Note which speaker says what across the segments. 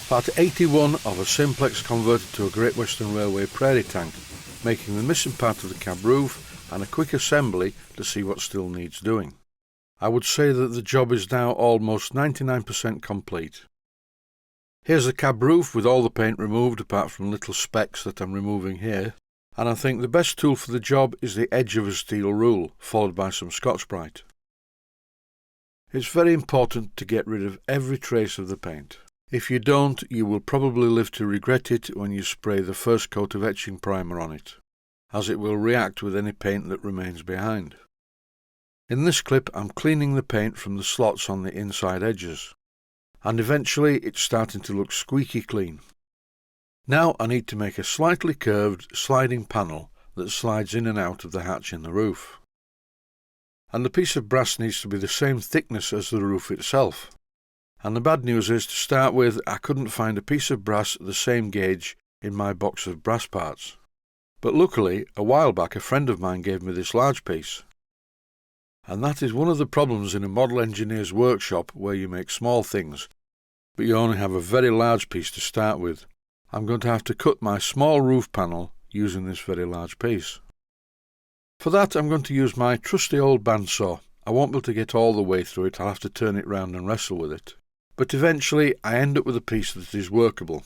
Speaker 1: Part 81 of a Simplex converted to a Great Western Railway Prairie Tank, making the missing part of the cab roof and a quick assembly to see what still needs doing. I would say that the job is now almost 99% complete. Here's the cab roof with all the paint removed apart from little specks that I'm removing here, and I think the best tool for the job is the edge of a steel rule, followed by some Scotch-Brite. It's very important to get rid of every trace of the paint. If you don't, you will probably live to regret it when you spray the first coat of etching primer on it, as it will react with any paint that remains behind. In this clip I'm cleaning the paint from the slots on the inside edges, and eventually it's starting to look squeaky clean. Now I need to make a slightly curved sliding panel that slides in and out of the hatch in the roof. And the piece of brass needs to be the same thickness as the roof itself. And the bad news is, to start with, I couldn't find a piece of brass the same gauge in my box of brass parts. But luckily, a while back a friend of mine gave me this large piece. And that is one of the problems in a model engineer's workshop where you make small things, but you only have a very large piece to start with. I'm going to have to cut my small roof panel using this very large piece. For that I'm going to use my trusty old bandsaw. I won't be able to get all the way through it, I'll have to turn it round and wrestle with it. But eventually I end up with a piece that is workable.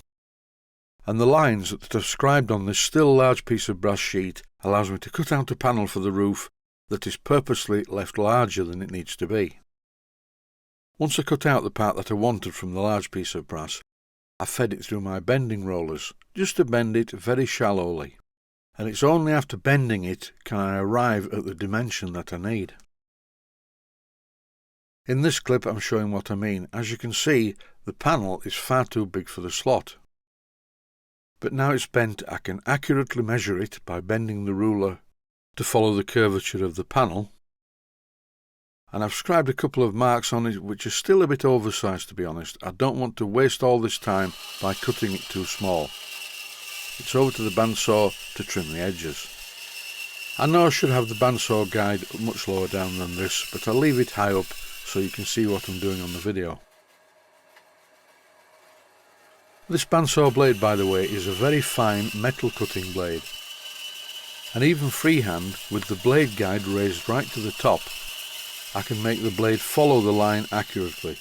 Speaker 1: And the lines that are scribed on this still large piece of brass sheet allows me to cut out a panel for the roof that is purposely left larger than it needs to be. Once I cut out the part that I wanted from the large piece of brass, I fed it through my bending rollers, just to bend it very shallowly. And it's only after bending it can I arrive at the dimension that I need. In this clip I'm showing what I mean. As you can see, the panel is far too big for the slot. But now it's bent, I can accurately measure it by bending the ruler to follow the curvature of the panel. And I've scribed a couple of marks on it which are still a bit oversized, to be honest. I don't want to waste all this time by cutting it too small. It's over to the bandsaw to trim the edges. I know I should have the bandsaw guide much lower down than this, but I'll leave it high up so you can see what I'm doing on the video. This bandsaw blade, by the way, is a very fine metal cutting blade. And even freehand, with the blade guide raised right to the top, I can make the blade follow the line accurately.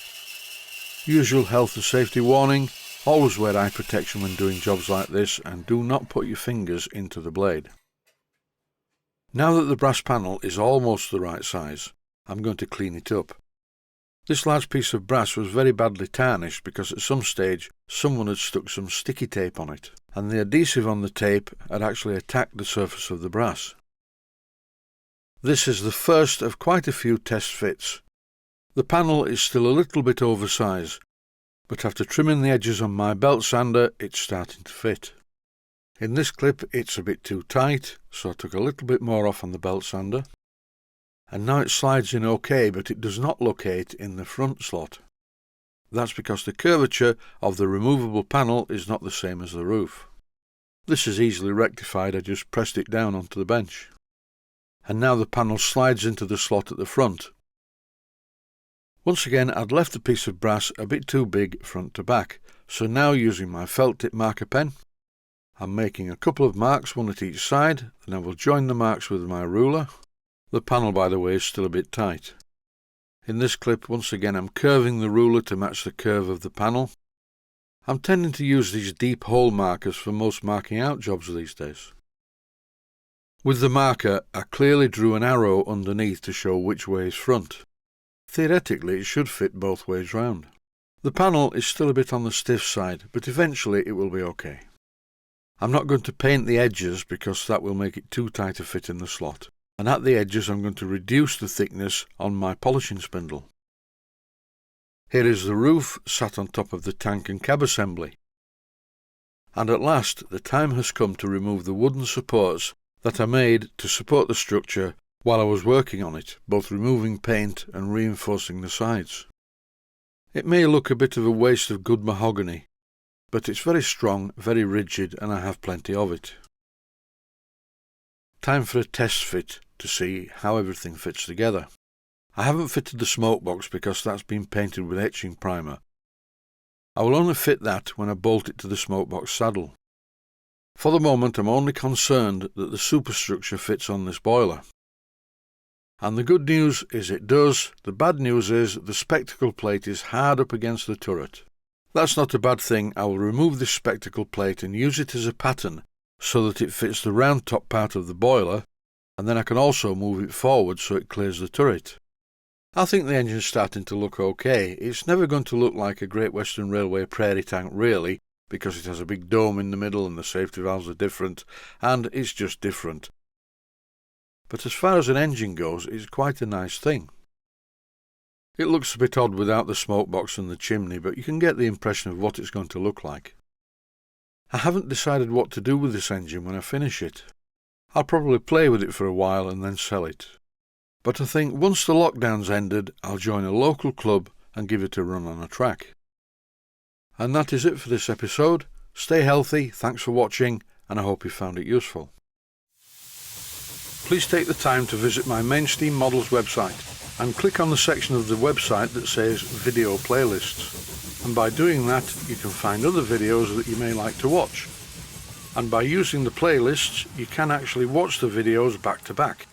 Speaker 1: Usual health and safety warning: always wear eye protection when doing jobs like this, and do not put your fingers into the blade. Now that the brass panel is almost the right size, I'm going to clean it up. This large piece of brass was very badly tarnished because at some stage someone had stuck some sticky tape on it, and the adhesive on the tape had actually attacked the surface of the brass. This is the first of quite a few test fits. The panel is still a little bit oversized, but after trimming the edges on my belt sander it's starting to fit. In this clip it's a bit too tight, so I took a little bit more off on the belt sander. And now it slides in okay, but it does not locate in the front slot. That's because the curvature of the removable panel is not the same as the roof. This is easily rectified, I just pressed it down onto the bench. And now the panel slides into the slot at the front. Once again I'd left the piece of brass a bit too big front to back, so now using my felt tip marker pen, I'm making a couple of marks, one at each side, and I will join the marks with my ruler. The panel, by the way, is still a bit tight. In this clip, once again, I'm curving the ruler to match the curve of the panel. I'm tending to use these deep hole markers for most marking out jobs these days. With the marker, I clearly drew an arrow underneath to show which way is front. Theoretically, it should fit both ways round. The panel is still a bit on the stiff side, but eventually it will be okay. I'm not going to paint the edges because that will make it too tight to fit in the slot. And at the edges I'm going to reduce the thickness on my polishing spindle. Here is the roof sat on top of the tank and cab assembly. And at last the time has come to remove the wooden supports that I made to support the structure while I was working on it, both removing paint and reinforcing the sides. It may look a bit of a waste of good mahogany, but it's very strong, very rigid, and I have plenty of it. Time for a test fit to see how everything fits together. I haven't fitted the smoke box because that's been painted with etching primer, I will only fit that when I bolt it to the smokebox saddle. For the moment I'm only concerned that the superstructure fits on this boiler. And the good news is it does, the bad news is the spectacle plate is hard up against the turret. That's not a bad thing. I will remove this spectacle plate and use it as a pattern so that it fits the round top part of the boiler, and then I can also move it forward so it clears the turret. I think the engine's starting to look okay. It's never going to look like a Great Western Railway Prairie Tank really, because it has a big dome in the middle and the safety valves are different, and it's just different. But as far as an engine goes, it's quite a nice thing. It looks a bit odd without the smokebox and the chimney, but you can get the impression of what it's going to look like. I haven't decided what to do with this engine when I finish it. I'll probably play with it for a while and then sell it. But I think once the lockdown's ended, I'll join a local club and give it a run on a track. And that is it for this episode. Stay healthy, thanks for watching, and I hope you found it useful. Please take the time to visit my Mainsteam Models website and click on the section of the website that says Video Playlists. And by doing that, you can find other videos that you may like to watch. And by using the playlists, you can actually watch the videos back to back.